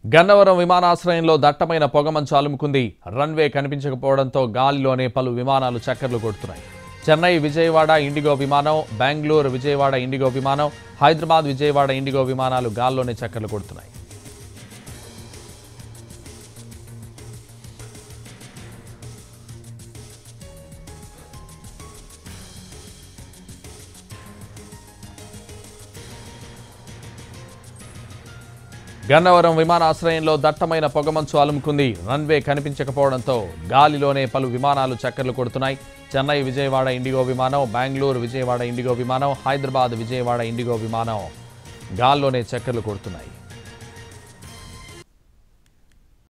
గన్నవరం విమానాశ్రయంలో దట్టమైన పొగమంచు అలుముకుంది. రన్వే కనిపించకపోవడంతో గాలిలోనే పలు విమానాలు చక్కర్లు కొడుతున్నాయి. చెన్నై విజయవాడ ఇండిగో విమానం, బెంగళూరు విజయవాడ ఇండిగో విమానం, హైదరాబాద్ విజయవాడ ఇండిగో విమానాలు గాల్లోనే చక్కర్లు కొడుతున్నాయి. గన్నవరం విమానాశ్రయంలో దట్టమైన పొగమంచు అలుముకుంది. రన్వే కనిపించకపోవడంతో గాలిలోనే పలు విమానాలు చక్కర్లు కొడుతున్నాయి. చెన్నై విజయవాడ ఇండిగో విమానం, బెంగళూరు విజయవాడ ఇండిగో విమానం, హైదరాబాద్ విజయవాడ ఇండిగో విమానం గాల్లోనే చక్కర్లు కొడుతున్నాయి.